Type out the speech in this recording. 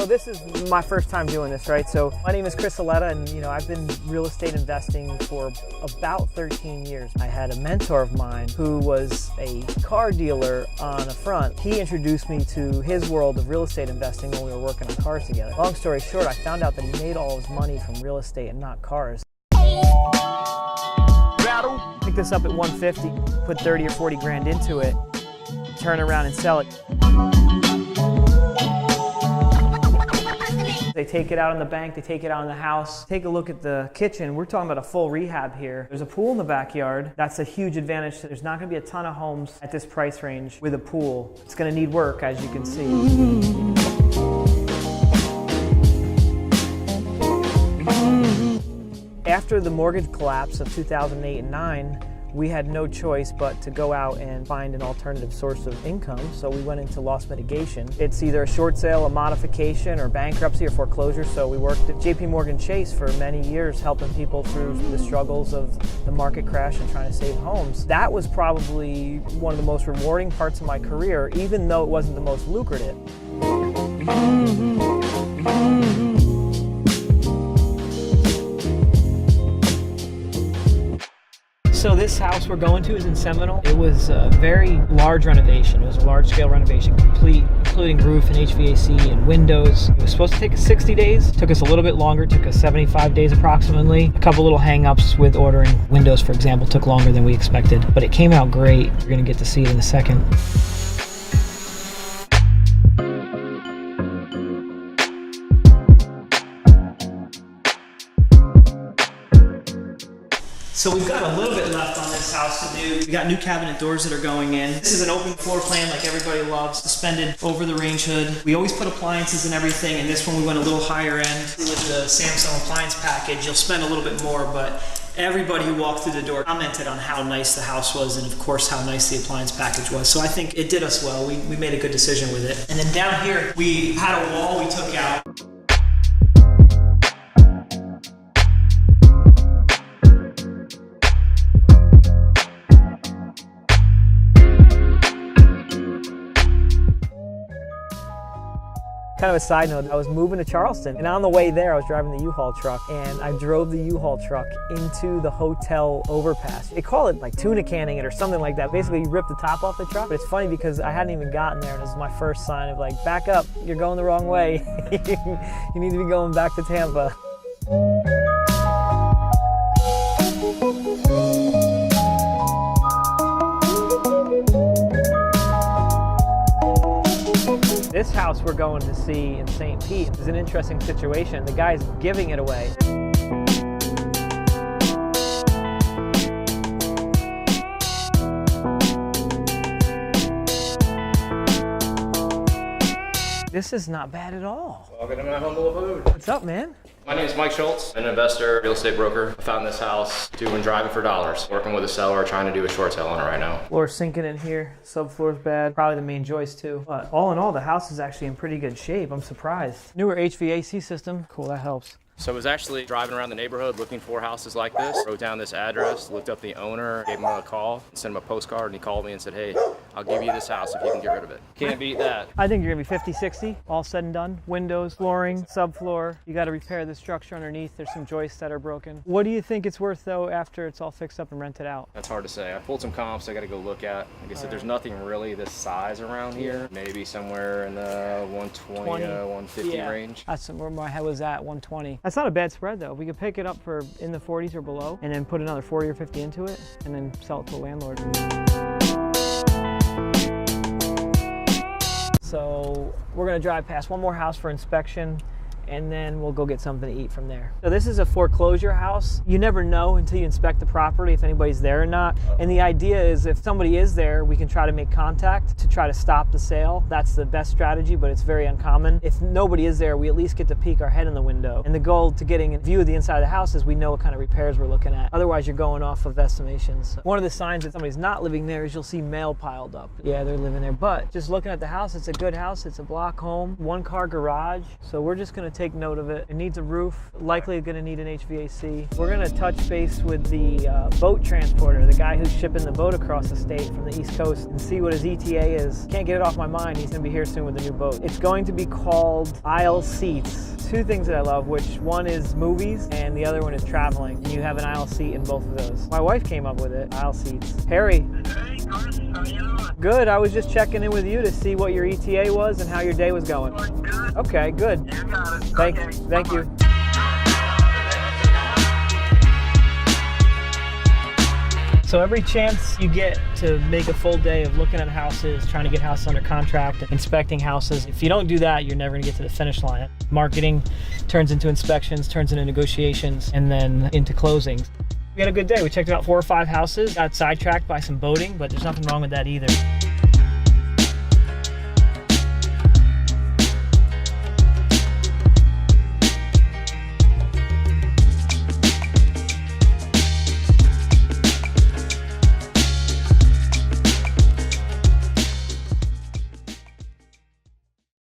this is my first time doing this, right? So my name is Chris Aletta, and I've been real estate investing for about 13 years. I had a mentor of mine who was a car dealer on a front. He introduced me to his world of real estate investing when we were working on cars together. Long story short, I found out that he made all his money from real estate and not cars. Pick this up at 150, put 30 or 40 grand into it, turn around and sell it. They take it out in the bank, they take it out in the house. Take a look at the kitchen. We're talking about a full rehab here. There's a pool in the backyard. That's a huge advantage. There's not gonna be a ton of homes at this price range with a pool. It's gonna need work, as you can see. After the mortgage collapse of 2008 and 9, we had no choice but to go out and find an alternative source of income, so we went into loss mitigation. It's either a short sale, a modification, or bankruptcy or foreclosure, so we worked at JPMorgan Chase for many years helping people through the struggles of the market crash and trying to save homes. That was probably one of the most rewarding parts of my career, even though it wasn't the most lucrative. So this house we're going to is in Seminole. It was a very large renovation. It was a large-scale renovation, complete, including roof and HVAC and windows. It was supposed to take us 60 days. Took us a little bit longer, took us 75 days approximately. A couple little hang-ups with ordering windows, for example, took longer than we expected, but it came out great. You're gonna get to see it in a second. So we've got a little bit left on this house to do. We got new cabinet doors that are going in. This is an open floor plan like everybody loves, suspended over the range hood. We always put appliances and everything, and this one we went a little higher end. With the Samsung appliance package, you'll spend a little bit more, but everybody who walked through the door commented on how nice the house was and of course how nice the appliance package was. So I think it did us well. We made a good decision with it. And then down here, we had a wall we took out. Kind of a side note, I was moving to Charleston, and on the way there I was driving the U-Haul truck, and I drove the U-Haul truck into the hotel overpass. They call it like tuna canning it or something like that. Basically you rip the top off the truck, but it's funny because I hadn't even gotten there, and this is my first sign of like, back up, you're going the wrong way. You need to be going back to Tampa. This house we're going to see in St. Pete is an interesting situation. The guy's giving it away. This is not bad at all. Welcome to my humble abode. What's up, man? My name is Mike Schultz. I'm an investor, real estate broker. I found this house doing driving for dollars. Working with a seller, trying to do a short sale on it right now. Floor's sinking in here. Subfloor's bad. Probably the main joist too. But all in all, the house is actually in pretty good shape. I'm surprised. Newer HVAC system. Cool, that helps. So I was actually driving around the neighborhood looking for houses like this. Wrote down this address, looked up the owner, gave him a call, sent him a postcard, and he called me and said, hey, I'll give you this house if you can get rid of it. Can't beat that. I think you're gonna be 50, 60, all said and done. Windows, flooring, subfloor. You gotta repair the structure underneath. There's some joists that are broken. What do you think it's worth though after it's all fixed up and rented out? That's hard to say. I pulled some comps I gotta go look at. Like I said, there's nothing really this size around here. Maybe somewhere in the 120 to 150 range. That's where my head was at, 120. That's not a bad spread though. We could pick it up for in the 40s or below and then put another 40 or 50 into it and then sell it to a landlord. So we're gonna drive past one more house for inspection, and then we'll go get something to eat from there. So this is a foreclosure house. You never know until you inspect the property if anybody's there or not. And the idea is if somebody is there, we can try to make contact to try to stop the sale. That's the best strategy, but it's very uncommon. If nobody is there, we at least get to peek our head in the window. And the goal to getting a view of the inside of the house is we know what kind of repairs we're looking at. Otherwise, you're going off of estimations. One of the signs that somebody's not living there is you'll see mail piled up. Yeah, they're living there, but just looking at the house, it's a good house. It's a block home, one car garage. So we're just gonna take note of it. It needs a roof, likely going to need an HVAC. We're going to touch base with the boat transporter, the guy who's shipping the boat across the state from the East Coast, and see what his ETA is. Can't get it off my mind. He's going to be here soon with a new boat. It's going to be called Aisle Seats. Two things that I love, which one is movies and the other one is traveling. And you have an aisle seat in both of those. My wife came up with it, Aisle Seats. Harry. Hey, Chris, how you doing? Good. I was just checking in with you to see what your ETA was and how your day was going. Doing good? Okay, good. You got it. Thank Okay, you. bye-bye. So every chance you get to make a full day of looking at houses, trying to get houses under contract, inspecting houses, if you don't do that, you're never gonna get to the finish line. Marketing turns into inspections, turns into negotiations, and then into closings. We had a good day. We checked out 4 or 5 houses, got sidetracked by some boating, but there's nothing wrong with that either.